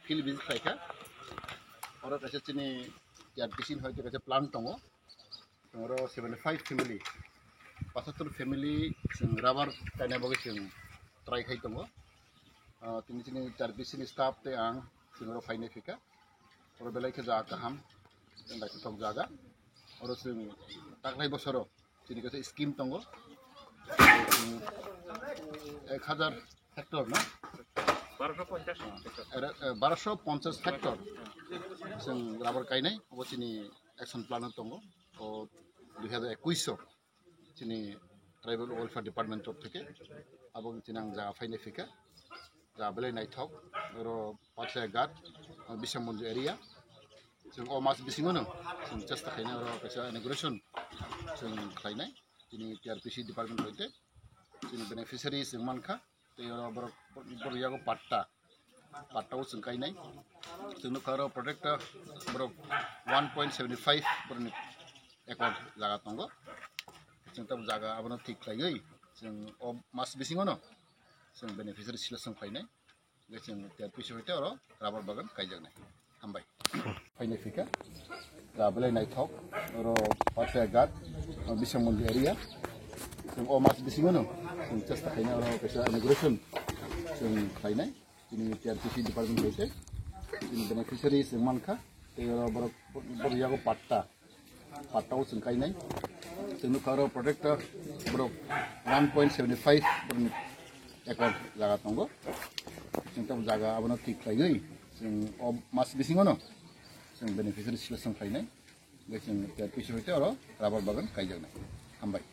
field visit kaika oro kaisa chini yarbisin hoyto kaisa plant tongo oro 75 family 75 family sing rubber kaina bogi sing try khai tongo tini chini yarbisin staff te ang sing oro faine fika oro belai ke jaga ham tendai tok jaga oro sing taklai bosoro chini kaisa scheme tongo 1000 hectare na 1250 hectare जों rubber गायनाय अबचिनि action plan दङ ओ 2021 चिनि tribal welfare department of थेके आबो चिनां जा फाइने फिका जा बेले नाइथाव रो पाथले गाट बिसामन्जु area जों अ मास बिसिङनो जों चेष्टा खायना रो पैसा इनॉग्रेशन जों खायनाय चिनि टीआरपीसी डिपार्टमेंट होइते चिनि बेनिफिशियरी जों मानखा ते बरियागो पाट्टाव जों गायनाय जोंनो कारो प्रोजेक्ट बरो 1.75 बरनि एकड़ जागा दङ जों तब जागा आबनो ठीक लायै जों अ मास बिसिङनो जों बेनिफिशियरी सिलेक्शन खायनाय जों टीआरपीसी होइते रो राबार बागान गायजानाय हामबाय फाइने फिका जाबले नाइथाव रो पाथले गाट बिसामन्जु एरिया जों अ मास बिसिङनो जों चेष्टा खायना रो पैसा इनॉग्रेशन जों खायनाय ini TRPC department hoite ini beneficiary जों मानखा ते बरियागो पाट्टाव जों गायनाय जोंनो कारो प्रोजेक्ट बरो 1.75 बरनि एकड़ जागा दङ जों तब जागा आबनो ठीक लायै जों अ मास बिसिङनो जों बेनिफिशियरी सिलेक्शन खायनाय जों TRPC होइते रो राबार बागान गायजानाय हामबाय